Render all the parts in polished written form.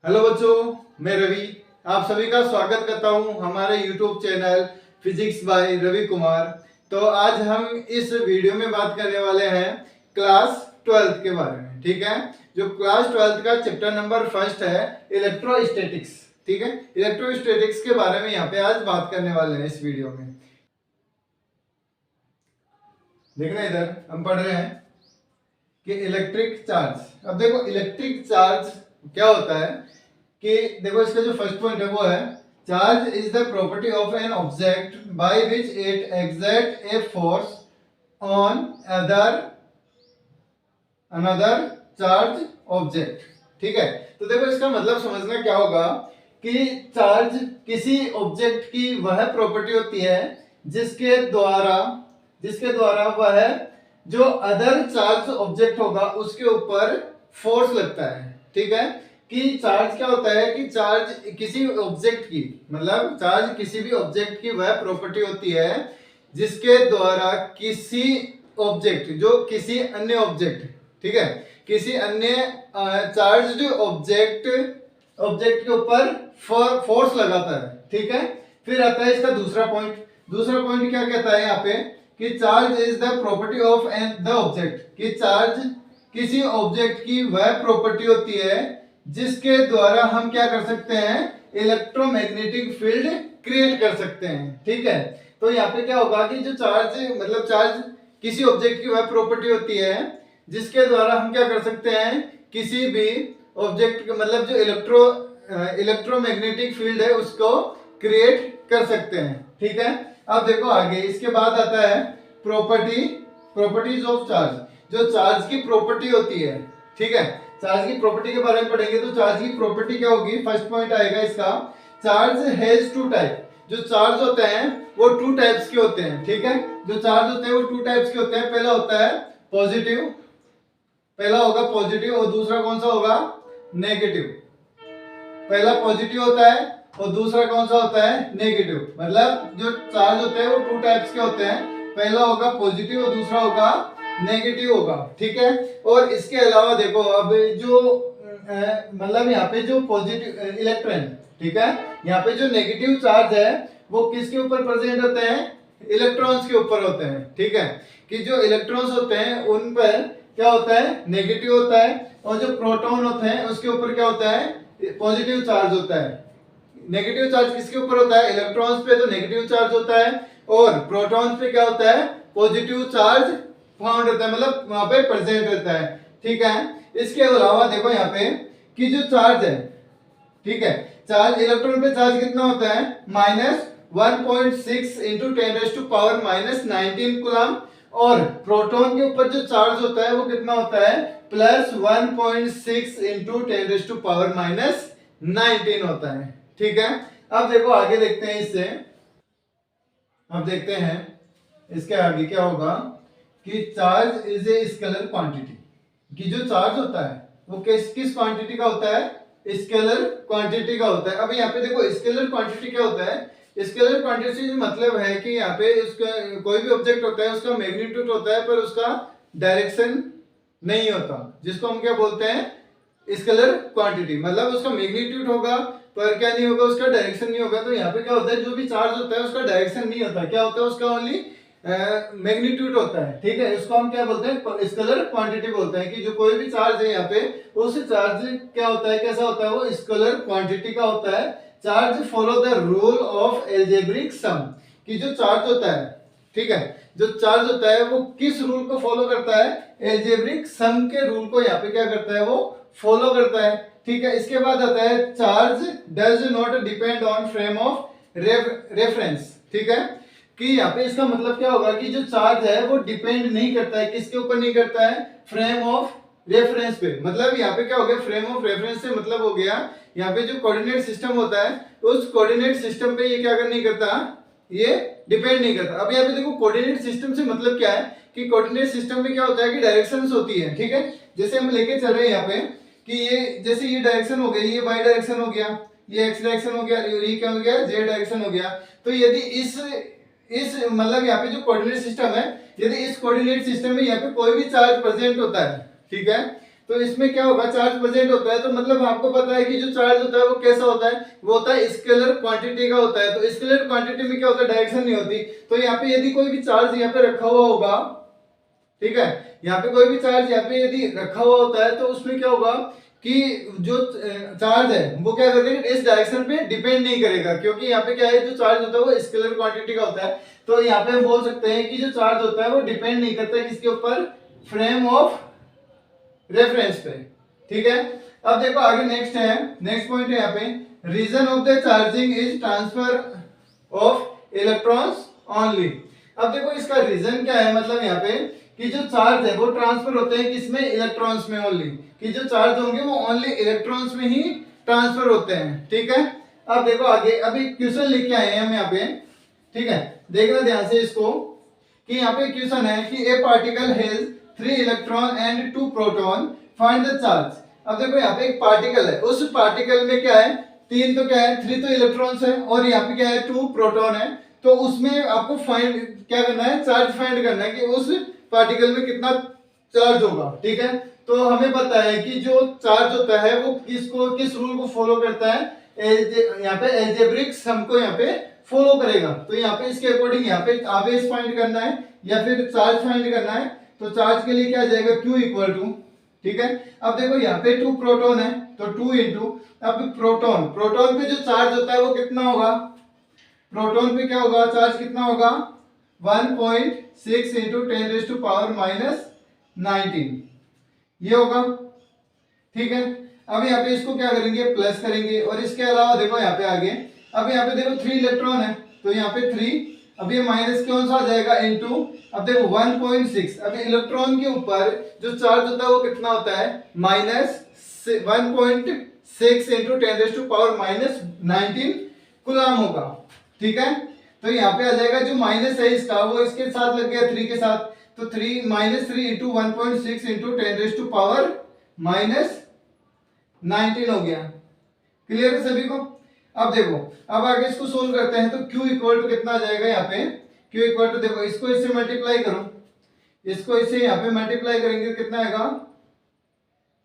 Hello बच्चों, मैं रवि आप सभी का स्वागत करता हूं हमारे YouTube channel physics by Ravi Kumar. तो आज हम इस वीडियो में बात करने वाले हैं क्लास 12th के बारे में। ठीक है, जो क्लास 12th का चैप्टर नंबर फर्स्ट है इलेक्ट्रोस्टैटिक्स। ठीक है, इलेक्ट्रोस्टैटिक्स के बारे में यहाँ पे आज बात करने वाले हैं इस वीडियो में। देखना, इधर हम पढ़ रहे हैं कि इलेक्ट्रिक चार्ज। अब देखो इलेक्ट्रिक चार्ज क्या होता है कि देखो इसका जो फर्स्ट पॉइंट है वो है charge is the property of an object by which it exert a force on another charge object. ठीक है, तो देखो इसका मतलब समझना क्या होगा कि चार्ज किसी ऑब्जेक्ट की वह प्रॉपर्टी होती है जिसके द्वारा वह जो अदर चार्ज ऑब्जेक्ट होगा उसके ऊपर फोर्स लगता है। ठीक है, कि चार्ज क्या होता है कि चार्ज किसी ऑब्जेक्ट की मतलब चार्ज किसी भी ऑब्जेक्ट की वह प्रॉपर्टी होती है जिसके द्वारा किसी ऑब्जेक्ट जो किसी अन्य ऑब्जेक्ट, ठीक है, किसी अन्य चार्ज ऑब्जेक्ट के ऊपर फोर्स लगाता है। ठीक है, फिर आता है इसका दूसरा पॉइंट क्या कहता है यहाँ पे कि charge is the property of the object, कि चार्ज किसी ऑब्जेक्ट की वह प्रॉपर्टी होती है जिसके द्वारा हम क्या कर सकते हैं, इलेक्ट्रोमैग्नेटिक फील्ड क्रिएट कर सकते हैं। ठीक है, तो यहाँ पे क्या होगा कि जो चार्ज किसी ऑब्जेक्ट की वह प्रॉपर्टी होती है जिसके द्वारा हम क्या कर सकते हैं, किसी भी ऑब्जेक्ट मतलब जो इलेक्ट्रोमैग्नेटिक फील्ड है उसको क्रिएट कर सकते हैं। ठीक है, अब देखो आगे इसके बाद आता है प्रॉपर्टीज ऑफ चार्ज, जो चार्ज की प्रॉपर्टी होती है। ठीक है, चार्ज की प्रॉपर्टी के बारे में पढ़ेंगे तो चार्ज की प्रॉपर्टी क्या होगी, फर्स्ट पॉइंट आएगा इसका, चार्ज हैज टू टाइप। जो चार्ज होते हैं वो टू टाइप्स के होते हैं। ठीक है, जो चार्ज होते हैं वो टू टाइप्स के होते हैं। पहला होता है पॉजिटिव और दूसरा कौन सा होगा, नेगेटिव। पहला पॉजिटिव होता है और दूसरा कौन सा होता है, नेगेटिव। मतलब जो चार्ज होते हैं वो टू टाइप्स के होते हैं, पहला होगा पॉजिटिव और दूसरा होगा नेगेटिव होगा। ठीक है, और इसके अलावा देखो अब जो मतलब यहाँ पे जो पॉजिटिव इलेक्ट्रॉन, ठीक है, यहाँ पे जो नेगेटिव चार्ज है वो किसके ऊपर प्रेजेंट होते हैं, इलेक्ट्रॉन्स के ऊपर होते हैं। ठीक है, कि जो इलेक्ट्रॉन्स होते हैं उन पर क्या होता है, नेगेटिव होता है, और जो प्रोटॉन होते हैं उसके ऊपर क्या होता है, पॉजिटिव चार्ज होता है। नेगेटिव चार्ज किसके ऊपर होता है, इलेक्ट्रॉन्स पे तो नेगेटिव चार्ज होता है, और प्रोटॉन्स पे क्या होता है, पॉजिटिव चार्ज फाउंड होता है, मतलब वहां पे प्रेजेंट रहता है। ठीक है, इसके अलावा देखो यहाँ पे कि जो चार्ज है, ठीक है, चार्ज इलेक्ट्रॉन पे चार्ज कितना होता है, -1.6 इंटू 10⁻⁻19 कूलम, और प्रोटॉन के ऊपर जो चार्ज होता है वो कितना होता है, +1.6 इंटू 10⁻⁻19 होता है। ठीक है, अब देखो आगे देखते हैं इससे, अब देखते हैं इसके आगे क्या होगा कि charge is a scalar quantity, कि जो चार्ज होता है वो किस क्वांटिटी का होता है, स्केलर क्वांटिटी का होता है। अब यहाँ पे देखो स्केलर क्वांटिटी क्या होता है, स्केलर क्वांटिटी मतलब है कि यहाँ पे उसका कोई भी ऑब्जेक्ट होता है उसका मैग्नीट्यूड होता है पर उसका डायरेक्शन नहीं होता, जिसको हम क्या बोलते हैं, स्केलर क्वांटिटी। मतलब उसका मैग्नीट्यूड होगा पर क्या नहीं होगा, उसका डायरेक्शन नहीं होगा। तो यहाँ पे क्या होता है, जो भी चार्ज होता है उसका डायरेक्शन नहीं होता, क्या होता है, उसका ओनली मैग्नीट्यूड होता है। ठीक है, इसको हम क्या बोलते हैं, स्केलर क्वांटिटी बोलते हैं, कि जो कोई भी चार्ज है यहाँ पे उस चार्ज क्या होता है, कैसा होता है, वो स्केलर क्वांटिटी का होता है। Charge follow the rule of algebraic sum, कि जो चार्ज होता है, ठीक है, जो चार्ज होता है वो किस रूल को फॉलो करता है, एल्जेब्रिक सम के रूल को यहाँ पे क्या करता है, वो फॉलो करता है। ठीक है, इसके बाद आता है charge does not depend on frame of reference. ठीक है, कि यहाँ पे इसका मतलब क्या होगा कि जो चार्ज है वो डिपेंड नहीं करता है, किसके ऊपर नहीं करता है, फ्रेम ऑफ रेफरेंस पे। मतलब यहाँ पे क्या हो गया, फ्रेम ऑफ रेफरेंस से मतलब हो गया यहाँ पे जो कोऑर्डिनेट सिस्टम होता है उस कोऑर्डिनेट सिस्टम पे ये क्या कर नहीं करता, ये डिपेंड नहीं करता। अब यहाँ पे देखो कोऑर्डिनेट सिस्टम से मतलब क्या है कि कोऑर्डिनेट सिस्टम में क्या होता है कि डायरेक्शंस होती है। ठीक है, जैसे हम लेके चल रहे हैं यहाँ पे कि ये जैसे ये डायरेक्शन हो गया, ये वाई डायरेक्शन हो गया, ये एक्स डायरेक्शन हो गया, ये क्या हो गया, जेड डायरेक्शन हो गया। तो यदि इस मतलब यहाँ पे जो कोऑर्डिनेट सिस्टम है, यदि इस कोऑर्डिनेट सिस्टम में यहाँ पे कोई भी चार्ज प्रेजेंट होता है, ठीक है, तो इसमें क्या होगा, चार्ज प्रेजेंट होता है तो मतलब आपको पता है कि जो चार्ज होता है वो कैसा होता है, वो होता है स्केलर क्वांटिटी का होता है। तो स्केलर क्वांटिटी में क्या होता है, डायरेक्शन नहीं होती। तो यहाँ पे यदि कोई भी चार्ज यहाँ पे रखा हुआ होगा, ठीक है, यहाँ पे कोई भी चार्ज यहाँ पे यदि रखा हुआ होता है तो उसमें क्या होगा कि जो चार्ज है वो क्या करेगा, इस डायरेक्शन पे डिपेंड नहीं करेगा, क्योंकि यहाँ पे क्या है, जो चार्ज होता है वो स्केलर क्वांटिटी का होता है। तो यहाँ पे हम बोल सकते हैं कि जो चार्ज होता है वो डिपेंड नहीं करता है किसके ऊपर, फ्रेम ऑफ रेफरेंस पे, ठीक है। अब देखो आगे नेक्स्ट है, नेक्स्ट पॉइंट है यहाँ पे, reason of the charging is transfer of electrons only. अब देखो इसका रीजन क्या है, मतलब यहाँ पे कि जो चार्ज है वो ट्रांसफर होते हैं किसमें, इलेक्ट्रॉन्स में ओनली, कि जो चार्ज होंगे वो ओनली इलेक्ट्रॉन्स में ही ट्रांसफर होते हैं, ठीक है। अब देखो आगे, अभी क्वेश्चन लिख के आए हैं हम यहाँ पे, ठीक है, देखना ध्यान से इसको, कि यहाँ पे क्वेश्चन है कि ए particle has 3 electron and 2 proton, find the charge. अब देखो यहाँ पे एक पार्टिकल है, उस पार्टिकल में क्या है, 3 तो क्या है, 3 तो इलेक्ट्रॉन्स है, और यहाँ पे क्या है, 2 प्रोटॉन है। तो उसमें आपको फाइंड क्या करना है, चार्ज फाइंड करना है कि उस पार्टिकल में कितना चार्ज होगा, ठीक है। तो हमें पता है कि जो चार्ज होता है वो किस रूल को फॉलो करता है, यहाँ पे एल्जेब्रिक सम को यहाँ पे फॉलो करेगा। तो यहाँ पे इसके अकॉर्डिंग यहाँ पे आवेश फाइंड करना है या फिर चार्ज फाइंड करना है। तो चार्ज के लिए क्या आ जाएगा, Q इक्वल टू, ठीक है। अब देखो यहाँ पे 2 प्रोटॉन है तो 2 इंटू, अब प्रोटॉन, प्रोटॉन पे जो चार्ज होता है वो कितना होगा, प्रोटॉन पे क्या होगा, चार्ज कितना होगा, 1.6 इंटू 10⁻⁻19 ये होगा, ठीक है। अब यहाँ पे इसको क्या करेंगे, प्लस करेंगे, और इसके अलावा देखो यहाँ पे आगे, अब यहाँ पे देखो 3 इलेक्ट्रॉन है तो यहाँ पे 3, अब ये माइनस कौन सा आ जाएगा, इनटू, अब देखो 1.6, अब इलेक्ट्रॉन के ऊपर जो चार्ज होता है वो कितना होता है, -1.6 इंटू 10⁻⁻19 कूलम होगा, ठीक है। तो यहाँ पे आ जाएगा जो माइनस है इसका वो इसके साथ लग गया 3 के साथ, तो 3 -3 इंटू 1.6 इंटू 10⁻⁻19 हो गया। क्लियर है सभी को। अब देखो, अब आगे इसको सोल्व करते हैं तो Q इक्वल टू कितना आ जाएगा, यहाँ पे Q इक्वल टू, देखो इसको इससे मल्टीप्लाई करो, इसको इससे यहाँ पे मल्टीप्लाई करेंगे कितना आएगा,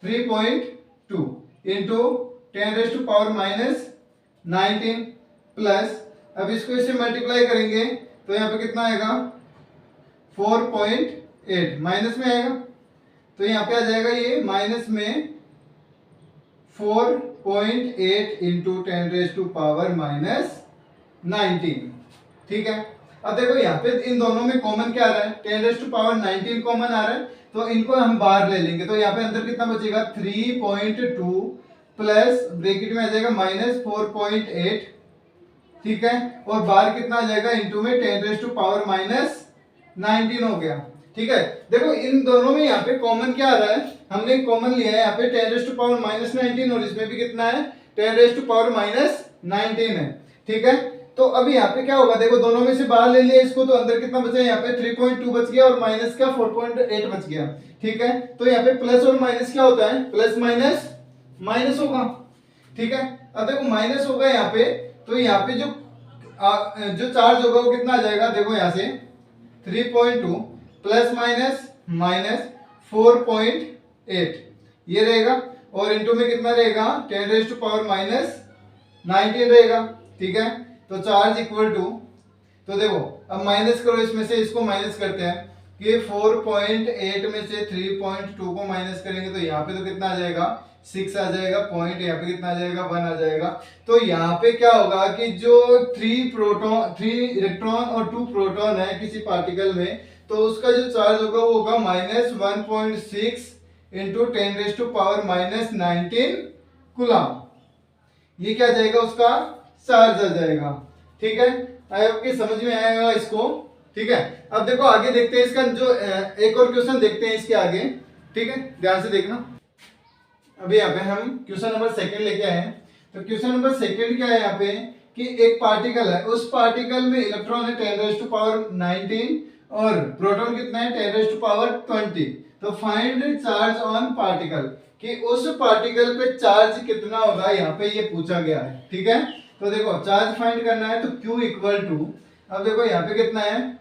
3.2 इंटू 10⁻⁻19 प्लस, अब इसको इससे मल्टीप्लाई करेंगे तो यहाँ पे कितना आएगा, 4.8 माइनस में आएगा, तो यहाँ पे आ जाएगा ये माइनस में 4.8 इंटू 10⁻⁻19, ठीक है। अब देखो यहाँ पे इन दोनों में कॉमन क्या आ रहा है, 10⁻⁻19 कॉमन आ रहा है, तो इनको हम बाहर ले लेंगे, तो यहाँ पे अंदर कितना बचेगा, 3.2 प्लस ब्रैकेट में आ जाएगा -4.8, ठीक है, और बाहर कितना आ जाएगा, इंटू में 10⁻⁻19 हो गया, ठीक है। देखो इन दोनों में यहाँ पे कॉमन क्या आ रहा है, हमने कॉमन लिया है यहाँ पे 10⁻⁻19 और इसमें भी कितना है, 10⁻⁻19 है, ठीक है। तो अभी यहाँ पे क्या होगा, देखो दोनों में से बाहर ले लिया इसको, तो अंदर कितना बचा, यहाँ पे 3.2 बच गया और माइनस का 4.8 बच गया, ठीक है। तो यहाँ पे प्लस और माइनस क्या होता है, प्लस माइनस माइनस होगा, ठीक है। अब देखो माइनस होगा यहाँ पे, तो यहाँ पे जो चार्ज होगा वो कितना आ जाएगा, देखो यहाँ से 3.2 प्लस माइनस माइनस 4.8 ये रहेगा, और इनटू में कितना रहेगा, 10⁻⁻19 रहेगा, ठीक है। तो चार्ज इक्वल टू, तो देखो अब माइनस करो, इसमें से इसको माइनस करते हैं कि 4.8 में से 3.2 को माइनस करेंगे तो यहाँ पे तो कितना आ जाएगा, 6 आ जाएगा, पॉइंट यहाँ पे कितना आ जाएगा, 1 आ जाएगा। तो यहाँ पे क्या होगा कि जो 3 इलेक्ट्रॉन और 2 प्रोटॉन है किसी पार्टिकल में, तो उसका जो चार्ज होगा वो होगा -1.6 इंटू 10⁻⁻19 कूलम, ये क्या जाएगा, उसका चार्ज आ जाएगा, ठीक है। आई होप कि समझ में आएगा इसको, ठीक है। अब देखो आगे देखते हैं इसका जो एक और क्वेश्चन देखते हैं इसके आगे, ठीक है, ध्यान से देखना। अभी यहाँ पे हम क्वेश्चन नंबर 2 लेके आए हैं। तो क्वेश्चन नंबर 2 क्या है यहाँ पे कि एक पार्टिकल है, उस पार्टिकल में इलेक्ट्रॉन है 10⁻⁻19 और प्रोटॉन कितना है 10⁻20। तो फाइंड चार्ज ऑन पार्टिकल, कि उस पार्टिकल पे चार्ज कितना होगा, यहाँ पे ये पूछा गया है, ठीक है। तो देखो चार्ज फाइंड करना है तो Q इक्वल टू, अब देखो यहाँ पे कितना है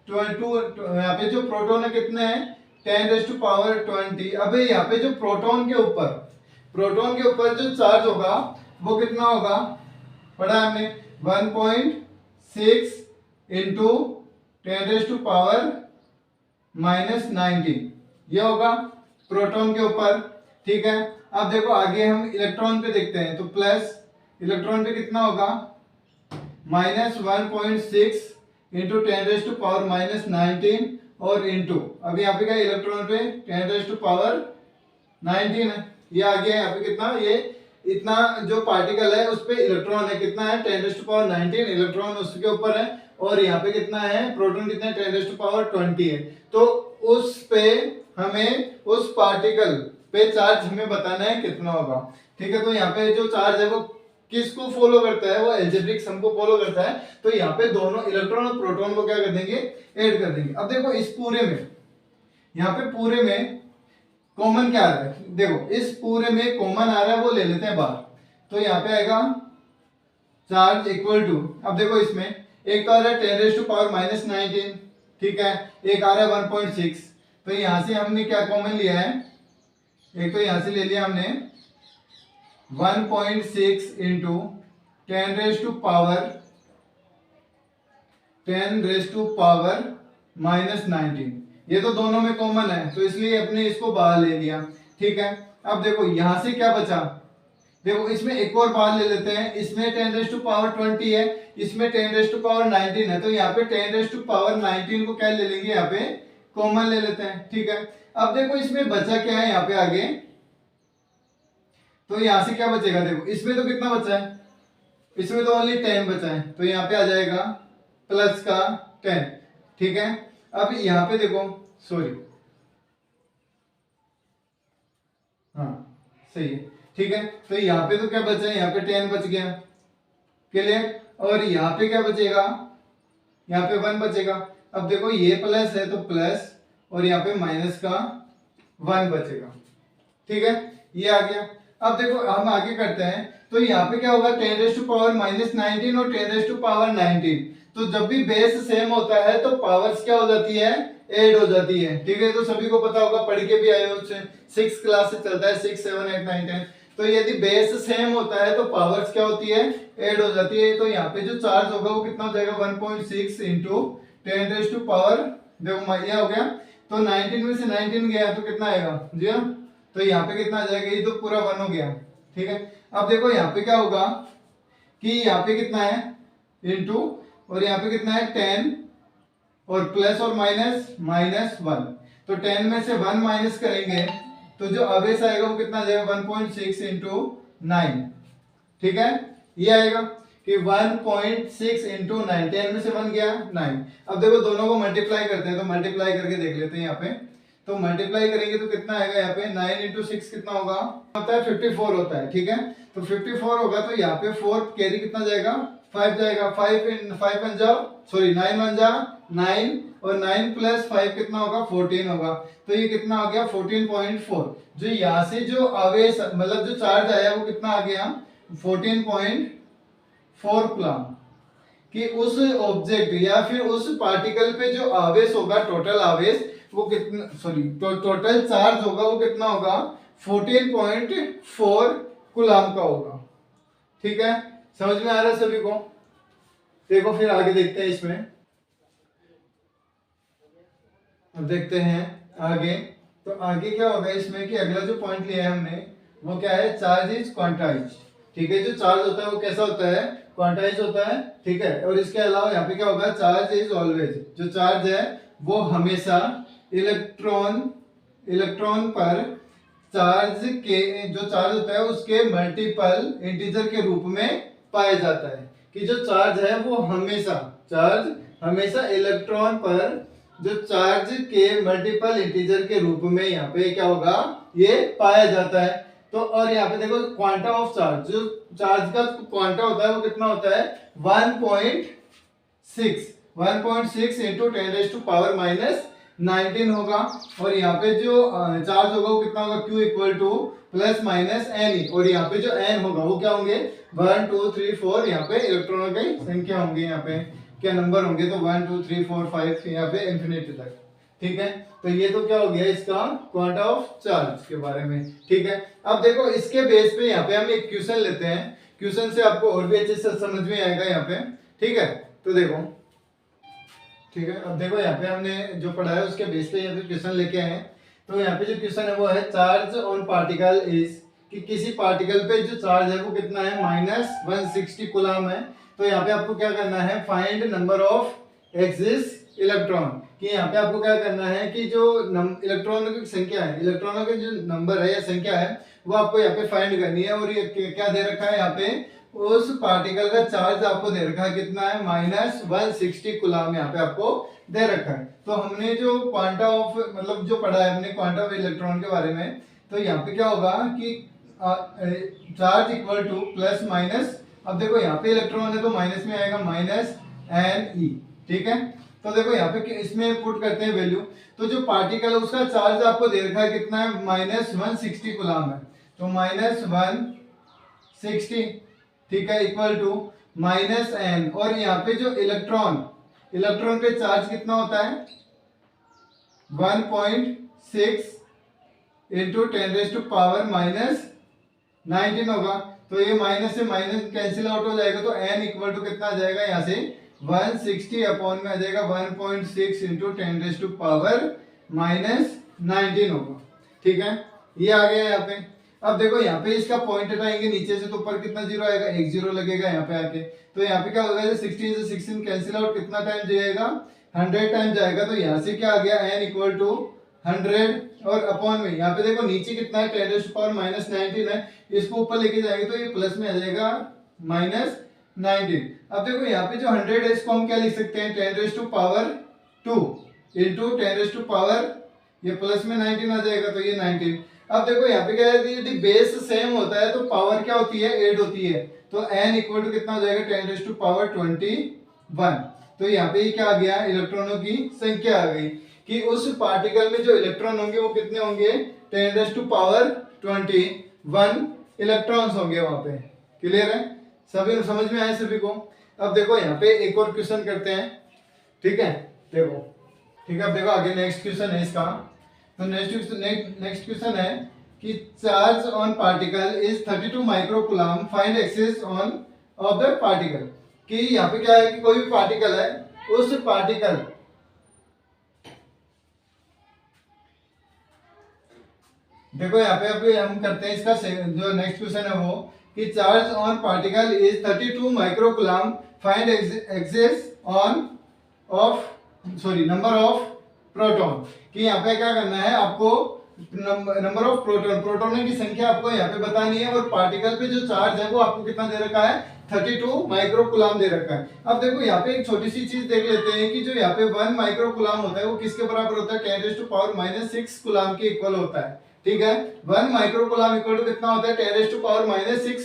22, यहाँ पे जो प्रोटॉन है कितने हैं 10⁻20। अबे यहाँ पे जो प्रोटॉन के ऊपर जो चार्ज होगा वो कितना होगा, पढ़ा हमने 1.6 इंटू 10⁻⁻19 ये होगा प्रोटॉन के ऊपर। ठीक है, अब देखो आगे हम इलेक्ट्रॉन पे देखते हैं, तो प्लस इलेक्ट्रॉन पे कितना होगा -1.6 इंटू 10⁻⁻19 और इंटू अब यहाँ पे क्या इलेक्ट्रॉन पे 10⁻19 है, ये आ गया यहाँ पे कितना, ये इतना जो पार्टिकल है उस पे इलेक्ट्रॉन है कितना है 10⁻19 इलेक्ट्रॉन उसके ऊपर है, और यहाँ पे कितना है प्रोटॉन कितना है 10⁻20 है। तो उस पे हमें उस पार्टिकल पे चार्ज हमें बताना है कितना होगा। ठीक है, तो यहाँ पे जो चार्ज है वो किसको फॉलो करता है, वो एल्जेब्रिक सम को फॉलो करता है। तो यहाँ पे दोनों इलेक्ट्रॉन और प्रोटॉन को क्या कर देंगे, ऐड कर देंगे। अब देखो इस पूरे में, यहाँ पे पूरे में कॉमन क्या आ रहा है, देखो इस पूरे में कॉमन आ रहा है वो ले लेते हैं बाहर, तो यहाँ पे आएगा चार्ज इक्वल टू, अब देखो इसमें एक तो आ रहा है 10⁻⁻19, ठीक है, एक आ रहा है 1.6, तो यहां से हमने क्या कॉमन लिया है, एक तो यहां से ले लिया हमने 1.6 इंटू 10⁻⁻19, ये तो दोनों में कॉमन है तो इसलिए अपने इसको बाहर ले लिया। ठीक है, अब देखो यहां से क्या बचा, देखो इसमें एक और बाहर ले लेते हैं, इसमें 10⁻20 है, इसमें 10⁻19 है, तो यहाँ पे 10⁻19 को क्या ले लेंगे, यहाँ पे कॉमन ले लेते हैं। ठीक है, अब देखो इसमें बचा क्या है यहाँ पे आगे, तो यहां से क्या बचेगा, देखो इसमें तो कितना बचा है, इसमें तो ओनली 10 बचा है, तो यहाँ पे आ जाएगा प्लस का 10। ठीक है, अब यहाँ पे देखो सॉरी, हाँ सही है। ठीक है, तो यहाँ पे तो क्या बचा है, यहाँ पे 10 बच गया, क्लियर, और यहाँ पे क्या बचेगा, यहाँ पे 1 बचेगा। अब देखो ये प्लस है तो प्लस, और यहाँ पे माइनस का 1 बचेगा। ठीक है, ये आ गया। अब देखो हम आगे करते हैं, तो यहाँ पे क्या होगा 10⁻⁻19 और 10⁻⁻19, तो जब भी बेस सेम होता है तो पावर्स क्या हो जाती है, ऐड हो जाती है। ठीक है, तो सभी को पता होगा, पढ़ के भी आए हो, 6 क्लास से चलता है, 6 7 8 9 10, तो यदि बेस सेम होता है तो पावर्स क्या होती है, ऐड हो जाती है। तो यहाँ पे जो चार्ज होगा वो कितना हो जाएगा 1.6 इंटू 10⁻, देखो ये हो गया, तो 19 में से 19 गया तो कितना आएगा 0, तो यहाँ पे कितना आ जाएगा, ये तो पूरा 1 हो गया। ठीक है, अब देखो यहाँ पे क्या होगा कि यहाँ पे कितना है इंटू, और यहाँ पे कितना है 10, और प्लस और माइनस -1, तो 10 में से 1 माइनस करेंगे तो जो आवेश आएगा वो कितना आ जाएगा 1.6 इंटू 9। ठीक है, ये आएगा कि 1.6 इंटू 9, 10 में से 1 गया 9। अब देखो दोनों को मल्टीप्लाई करते हैं, तो मल्टीप्लाई करके देख लेते हैं यहाँ पे, तो मल्टीप्लाई करेंगे तो कितना आएगा, यहाँ पे 9 इंटू 6 कितना होगा, होता है 54 होता है। ठीक है, तो 54 होगा, तो यहाँ पे 4 कैरी कितना जाएगा, 5 जाएगा, 5 वन जा सॉरी 9 वन जा 9, और 9 प्लस 5 कितना होगा 14 होगा, तो ये कितना हो गया 14.4। जो यहाँ से जो आवेश मतलब जो चार्ज आया वो कितना आ गया 14.4 कूलम, कि उस ऑब्जेक्ट या फिर उस पार्टिकल पे जो आवेश होगा, टोटल आवेश वो कितना, सॉरी टोटल चार्ज होगा वो कितना होगा 14.4 कूलम का होगा। ठीक है, समझ में आ रहा है सभी को। देखो फिर आगे देखते हैं इसमें, अब देखते हैं आगे, तो आगे क्या होगा इसमें कि अगला जो पॉइंट लिया है हमने वो क्या है, चार्ज इज क्वांटाइज। ठीक है, जो चार्ज होता है वो कैसा होता है, क्वांटाइज होता है। ठीक है, और इसके अलावा यहाँ पे क्या होगा, चार्ज इज ऑलवेज, जो चार्ज है वो हमेशा इलेक्ट्रॉन पर चार्ज के, जो चार्ज होता है उसके मल्टीपल इंटीजर के रूप में पाया जाता है, कि जो चार्ज है वो हमेशा इलेक्ट्रॉन पर जो चार्ज के मल्टीपल इंटीजर के रूप में यहाँ पे क्या होगा, ये पाया जाता है। तो और यहाँ पे देखो क्वांटा ऑफ चार्ज, जो चार्ज का क्वांटा होता है वो कितना होता है 1.6 इंटू 10⁻⁻19 होगा, और यहाँ पे जो चार्ज होगा वो कितना होगा, Q equal to plus minus n, और यहाँ पे जो एन होगा वो क्या होंगे 1 2 3 4, यहाँ पे इलेक्ट्रॉनों की संख्या होंगी, यहाँ पे क्या नंबर होंगे, तो 1 2 3 4 5 यहाँ पे इंफिनिटी तक। ठीक है, तो ये तो क्या हो गया इसका क्वांटा ऑफ चार्ज के बारे में। ठीक है, अब देखो इसके बेस पे यहाँ पे हम एक क्वेश्चन लेते हैं, क्वेश्चन से आपको और भी अच्छे से समझ में आएगा यहाँ पे। ठीक है, तो देखो, ठीक है, अब देखो यहाँ पे हमने जो पढ़ा है उसके बेस पे यहाँ पे क्वेश्चन लेके आए हैं। तो यहाँ पे जो क्वेश्चन है वो है चार्ज ऑन पार्टिकल इज, कि किसी पार्टिकल पे जो चार्ज है वो कितना है, -160 कूलम है। तो यहाँ पे आपको क्या करना है, find number of axis electron, कि यहाँ पे आपको क्या करना है कि जो इलेक्ट्रॉनों की संख्या है, इलेक्ट्रॉनों के जो नंबर है या संख्या है वो आपको यहाँ पे फाइंड करनी है। और ये क्या दे रखा है यहाँ पे, उस पार्टिकल का चार्ज आपको दे रखा है कितना है, -160 कूलम यहाँ पे आपको दे रखा है। तो हमने जो क्वांटा ऑफ मतलब जो पढ़ा है हमने क्वांटा ऑफ इलेक्ट्रॉन के बारे में, तो यहाँ पे क्या होगा कि charge equal to plus minus, अब देखो यहाँ पे इलेक्ट्रॉन है तो माइनस में आएगा -NE। ठीक है, तो देखो यहाँ पे इसमें पुट करते हैं वैल्यू, तो जो पार्टिकल है उसका चार्ज आपको दे रखा है कितना है, -160 कूलम है। तो -160, ठीक है, इक्वल टू -N, और यहाँ पे जो इलेक्ट्रॉन पे चार्ज कितना होता है, 1.6 इंटू 10⁻⁻19 होगा। तो ये माइनस से माइनस कैंसिल आउट हो जाएगा, तो n इक्वल टू कितना आ जाएगा यहाँ से 160 अपॉन में आ जाएगा 1.6 इंटू 10⁻⁻19 होगा। ठीक है, ये आ गया यहाँ पे। अब देखो यहाँ पे इसका पॉइंट हटाएंगे नीचे से, तो ऊपर कितना जीरो आएगा, एक जीरो लगेगा यहाँ पे आके। तो यहाँ पे क्या होगा, 16 से 16 कैंसिल आउट, कितना टाइम जाएगा, 100 टाइम जाएगा। तो यहाँ से क्या आ गया, n इक्वल टू 100, और अपॉन में यहाँ पे देखो नीचे कितना है, 10⁻⁻19 है, इसको ऊपर लेके जाएंगे तो ये प्लस में आ जाएगा -19। अब देखो यहाँ पे जो 100 है इसको हम क्या लिख सकते हैं, 10⁻² इंटू 10⁻, ये प्लस में 19 आ जाएगा, तो ये 19। अब देखो यहाँ पे क्या है, यदि बेस सेम होता है तो पावर क्या होती है, ऐड होती है। तो n इक्वल टू कितना हो जाएगा, 10⁻21। तो यहाँ पे क्या आ गया, इलेक्ट्रॉनों की संख्या आ गई, कि उस पार्टिकल में जो इलेक्ट्रॉन होंगे वो कितने होंगे, 10⁻21 इलेक्ट्रॉन्स होंगे वहां पे। क्लियर है, सभी समझ में आए सभी को। अब देखो यहाँ पे एक और क्वेश्चन करते हैं। ठीक है, देखो, ठीक है, अब देखो आगे नेक्स्ट क्वेश्चन है इसका। तो नेक्स्ट क्वेश्चन है कि charge on particle is 32 micro coulomb, find axis on off the particle. कि यहाँ पे क्या है कि कोई भी पार्टिकल है, उस पार्टिकल, देखो यहाँ पे अभी हम करते हैं इसका जो नेक्स्ट क्वेश्चन है वो, कि charge on particle is 32 micro coulomb, find axis on off number of proton. कि यहाँ पे क्या करना है आपको, नंबर ऑफ प्रोटॉनों की संख्या आपको यहाँ पे बतानी है, और पार्टिकल पे जो चार्ज है वो आपको कितना दे रखा है, 32 माइक्रो कूलम दे रखा है। अब देखो यहाँ पे एक छोटी सी चीज देख लेते हैं कि जो यहाँ पे 1 माइक्रो कूलम होता है वो किसके बराबर होता है, 10⁻⁻6 कूलम के इक्वल होता है। ठीक है, 1 माइक्रो कूलम इक्वल टू कितना होता है, 10⁻⁻6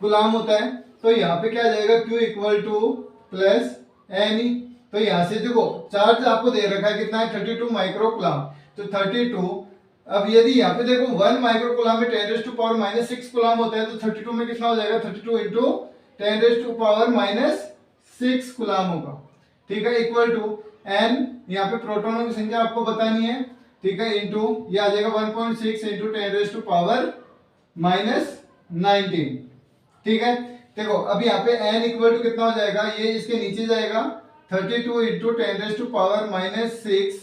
कूलम होता है। तो यहाँ पे क्या आ जाएगा, Q equal to plus NE। तो यहाँ से देखो चार्ज आपको दे रखा है कितना है, 32 माइक्रो कूलम, तो 32। अब यदि यहाँ पे देखो 1 माइक्रो कूलम में 10⁻⁻6 कूलम होता है, तो 32 में कितना हो जाएगा, 32 इंटू 10⁻⁻6 कूलम होगा। ठीक है, इक्वल टू n, यहाँ पे प्रोटॉनों की संख्या आपको बतानी है। ठीक है, इंटू ये आ जाएगा 1.6 इंटू 10⁻⁻19। ठीक है, देखो अब यहाँ पे n इक्वल टू कितना हो जाएगा, ये इसके नीचे जाएगा, 32 इंटू 10⁻⁻6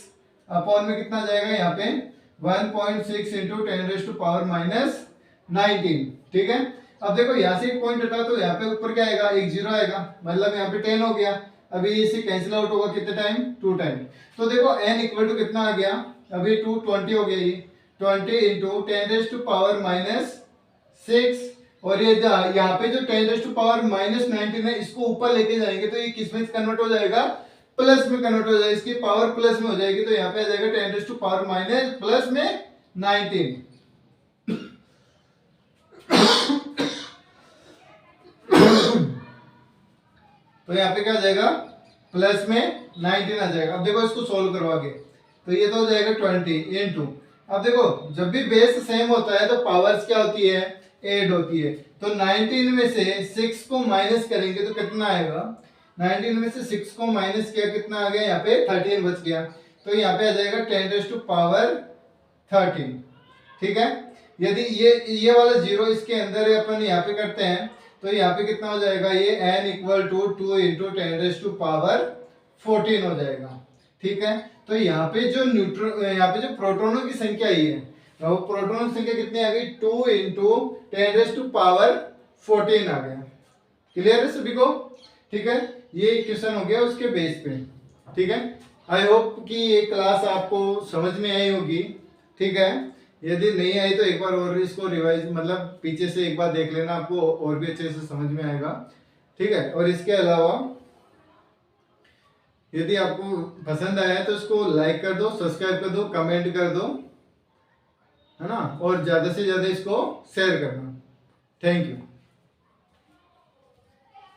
अपॉन में कितना जाएगा यहाँ पे 1.6 इंटू 10⁻⁻19। ठीक है, अब देखो यहाँ से एक पॉइंट हटा तो यहाँ पे ऊपर क्या आएगा, एक जीरो आएगा, मतलब यहाँ पे 10 हो गया। अभी इसे कैंसिल आउट होगा कितने टाइम, 2 टाइम। तो देखो n इक्वल टू कितना आ गया, अभी 220 हो गया, ये 20 इंटू 10⁻⁻6, और ये यहाँ पे जो 10⁻⁻19 है इसको ऊपर लेके जाएंगे तो ये किस में कन्वर्ट हो जाएगा, प्लस में कन्वर्ट हो जाएगा, इसकी पावर प्लस में हो जाएगी। तो यहाँ पे आ जाएगा 10⁻⁻19। तो यहाँ पे क्या आ जाएगा, प्लस में 19 आ जाएगा। अब देखो इसको सोल्व करो आगे, तो ये तो हो जाएगा 20 इंटू, अब देखो जब भी बेस सेम होता है तो पावर्स क्या होती है, ऐड होती है। तो 19 में से 6 को माइनस करेंगे तो कितना आएगा, 19 में से 6 को माइनस किया कितना आ गया, यहाँ पे 13 बच गया। तो यहाँ पे आ जाएगा 10⁻13। ठीक है, यदि ये वाला 0 इसके अंदर अपन यहाँ पे करते हैं तो यहाँ पे कितना हो जाएगा, ये n इक्वल टू 2 इंटू 10⁻14 हो जाएगा। ठीक है, तो यहाँ पे जो प्रोटॉनों की संख्या आई है, वो प्रोटॉनों की संख्या कितनी आ गई, 2 इंटू 10⁻14 आ गया। क्लियर है सभी को? ठीक है, ये क्वेश्चन हो गया उसके बेस पे। ठीक है, आई होप कि ये क्लास आपको समझ में आई होगी। ठीक है, यदि नहीं आई तो एक बार और इसको रिवाइज मतलब पीछे से एक बार देख लेना, आपको और भी अच्छे से समझ में आएगा। ठीक है, और इसके अलावा यदि आपको पसंद आया तो इसको लाइक कर दो, सब्सक्राइब कर दो, कमेंट कर दो, है ना, और ज्यादा से ज्यादा इसको शेयर करना। Thank you.